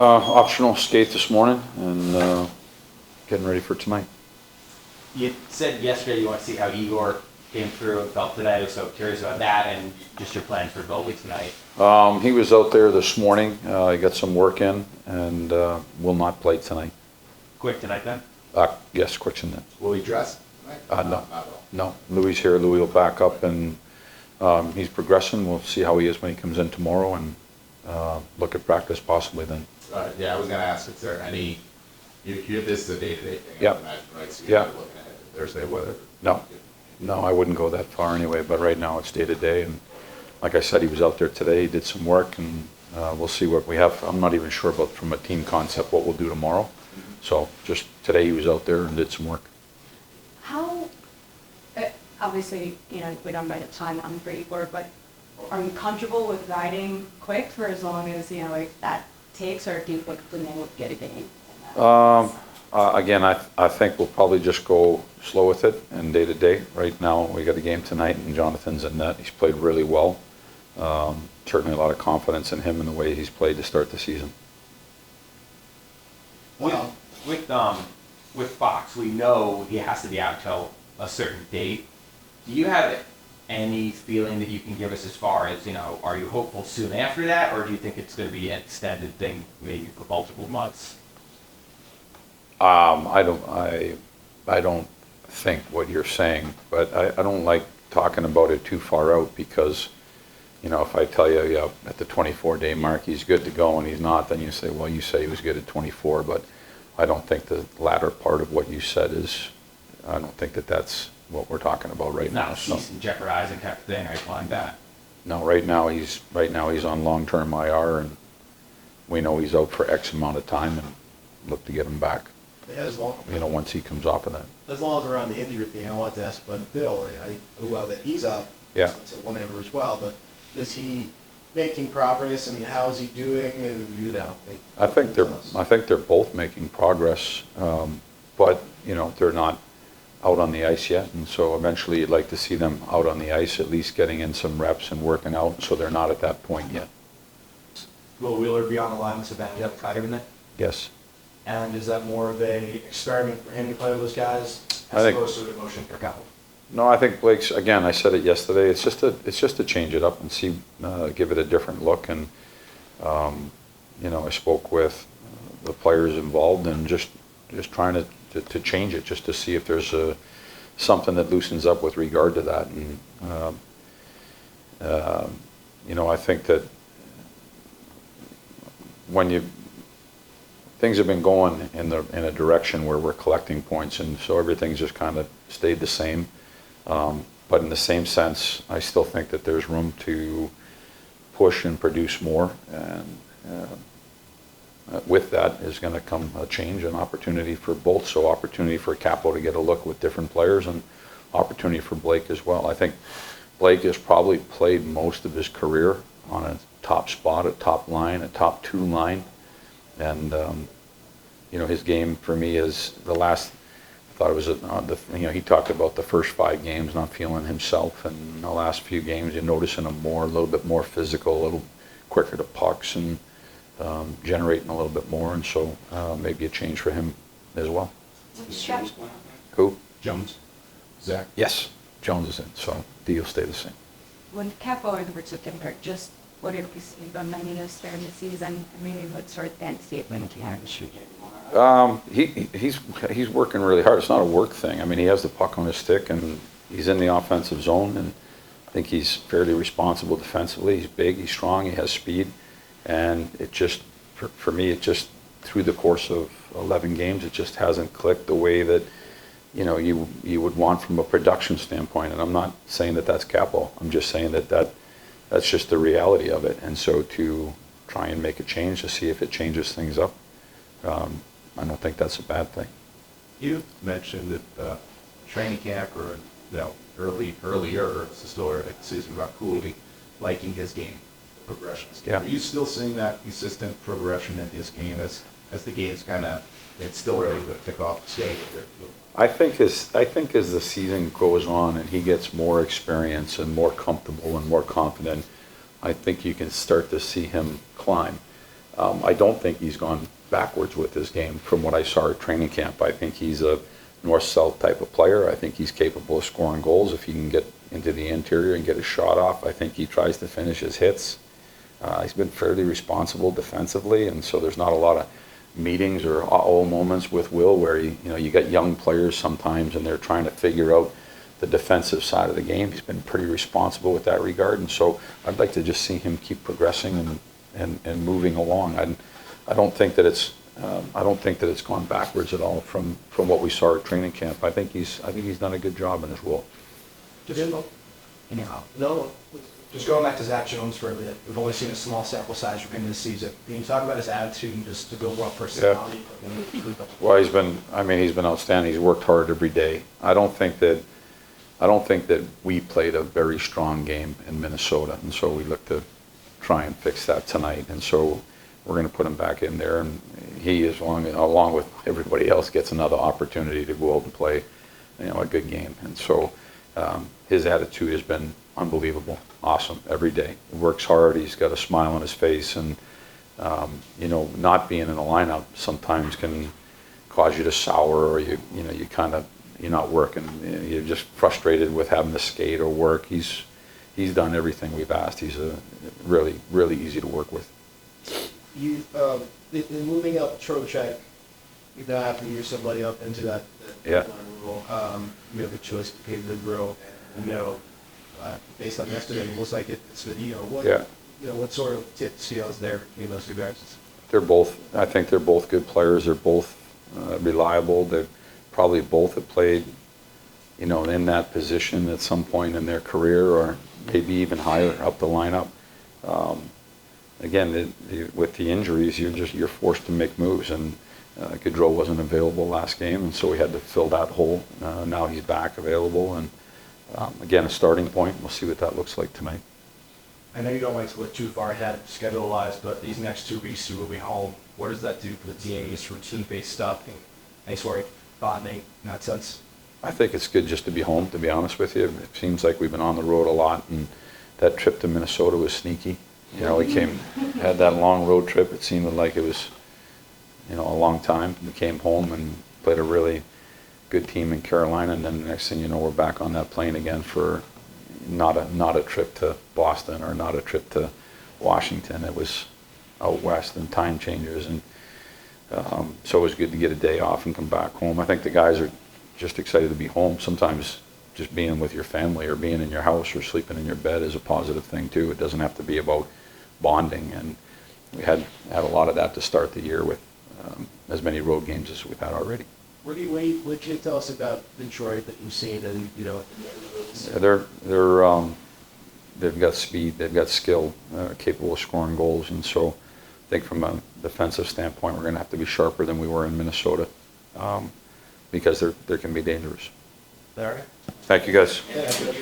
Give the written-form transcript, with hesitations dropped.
Optional skate this morning and getting ready for tonight. You said yesterday you want to see how Igor came through and felt today, so curious about that and just your plans for goalie tonight. He was out there this morning. He got some work in and will not play tonight. Quick tonight then? Yes, quick tonight. Will he dress tonight? No. Not at all. No. Louis here. Louis will back up and he's progressing. We'll see how he is when he comes in tomorrow and look at practice possibly then. Yeah, I was gonna ask, is there any, this is a day-to-day thing, I Yeah. would imagine, right? So Yeah. you're not looking ahead to Thursday, whether. No, I wouldn't go that far anyway, but right now it's day to day. And like I said, he was out there today, he did some work, and we'll see what we have. I'm not even sure about, from a team concept, what we'll do tomorrow. So just today he was out there and did some work. How, obviously, we don't write a ton on Igor, but are you comfortable with riding quick for as long as, that takes, or do you think the name would get a game? Again, I think we'll probably just go slow with it and day to day. Right now, we got a game tonight, and Jonathan's in net. He's played really well. Certainly a lot of confidence in him and the way he's played to start the season. With Fox, we know he has to be out till a certain date. Do you have any feeling that you can give us as far as, are you hopeful soon after that, or do you think it's going to be an extended thing, maybe for multiple months? I don't think what you're saying, but I don't like talking about it too far out because, if I tell you, at the 24-day mark he's good to go and he's not, then you say, well, you say he was good at 24, but I don't think the latter part of what you said is, I don't think that that's what we're talking about right now. Not a season jeopardizing type of thing, I find that. No, right now he's on long-term IR, and we know he's out for X amount of time, and look to get him back. Yeah, as long, Once he comes off of that. as long as we're on the injury thing, I want to ask about Bill. Well, that he's up. Yeah. It's at whenever as well, but is he making progress? I mean, how is he doing? And I think they're both making progress, but they're not out on the ice yet, and so eventually you'd like to see them out on the ice, at least getting in some reps and working out. So they're not at that point yet. Will Wheeler be on the line with Sebastian Pregame? Yes. And is that more of a experiment for him to play with those guys I as think- opposed to a motion for Cal? No, I think Blake's, again, I said it yesterday, it's just to change it up and see, give it a different look. And I spoke with the players involved and just trying to change it, just to see if there's something that loosens up with regard to that. And I think that when things have been going in a direction where we're collecting points, and so everything's just kind of stayed the same. But in the same sense, I still think that there's room to push and produce more, and with that is going to come a change and opportunity for both. So opportunity for Capo to get a look with different players, and opportunity for Blake as well. I think Blake has probably played most of his career on a top spot, a top line, a top two line. And, his game for me is the last, I thought it was, he talked about the first 5 games not feeling himself, and the last few games you're noticing him a little bit more physical, a little quicker to pucks, and generating a little bit more. And so maybe a change for him as well. Who? Jones? Zach? Yes, Jones is in, so D will stay the same. When Capo and Rich took him hurt, just what did we see on Menus during the season? I mean, what sort of end statement he had? He's working really hard. It's not a work thing. I mean, he has the puck on his stick, and he's in the offensive zone, and I think he's fairly responsible defensively. He's big, he's strong, he has speed, and it just, for me, it just, through the course of 11 games, it just hasn't clicked the way that, you would want from a production standpoint. And I'm not saying that that's Capo. I'm just saying that's just the reality of it. And so to try and make a change to see if it changes things up, I don't think that's a bad thing. You mentioned that training camp or earlier still season about Cooley liking his game progressions. Yeah. Are you still seeing that consistent progression in his game as the game's it's still early to pick off the skate? I think as the season goes on and he gets more experience and more comfortable and more confident, I think you can start to see him climb. I don't think he's gone backwards with his game from what I saw at training camp. I think he's a north-south type of player. I think he's capable of scoring goals if he can get into the interior and get his shot off. I think he tries to finish his hits. He's been fairly responsible defensively, and so there's not a lot of meetings or uh-oh moments with Will where you got young players sometimes and they're trying to figure out the defensive side of the game. He's been pretty responsible with that regard, and so I'd like to just see him keep progressing and moving along. I don't think that it's gone backwards at all from what we saw at training camp. I think he's done a good job in his role. No, just going back to Zach Jones for a bit. We've only seen a small sample size from him this season. Can you talk about his attitude and just the overall personality? Well, he's been outstanding. He's worked hard every day. I don't think that we played a very strong game in Minnesota, and so we look to try and fix that tonight. And so we're going to put him back in there, and he is along with everybody else gets another opportunity to go out and play, a good game. And so his attitude has been unbelievable, awesome every day. He works hard. He's got a smile on his face, and not being in a lineup sometimes can cause you to sour, or you're not working. You're just frustrated with having to skate or work. He's done everything we've asked. He's a really easy to work with. You, in moving up Trocheck, you now have to move somebody up into that Yeah. role. You have a choice between the grill and, based on yesterday, it looks like it's what, Yeah. What sort of tips, is there between those two guys? I think they're both good players. They're both reliable. They probably both have played, in that position at some point in their career, or maybe even higher up the lineup. Again, with the injuries, you're forced to make moves, and Gaudreau wasn't available last game, and so we had to fill that hole. Now he's back available, and again, a starting point. We'll see what that looks like tonight. I know you don't like to look too far ahead schedule-wise, but these next 2 weeks you will be home. What does that do for the team? Just routine-based stuff, and any sort of bonding in that sense? I think it's good just to be home, to be honest with you. It seems like we've been on the road a lot, and that trip to Minnesota was sneaky. We had that long road trip. It seemed like it was, a long time. We came home and played a really good team in Carolina, and then the next thing you know, we're back on that plane again for not a trip to Boston or not a trip to Washington. It was out west and time changers, and so it was good to get a day off and come back home. I think the guys are just excited to be home. Sometimes just being with your family or being in your house or sleeping in your bed is a positive thing too. It doesn't have to be about bonding, and we had a lot of that to start the year with as many road games as we've had already. What can you tell us about Detroit that you've seen, and They've got speed, they've got skill, capable of scoring goals, and so I think from a defensive standpoint, we're going to have to be sharper than we were in Minnesota, because they can be dangerous. All right. Thank you, guys. Yeah.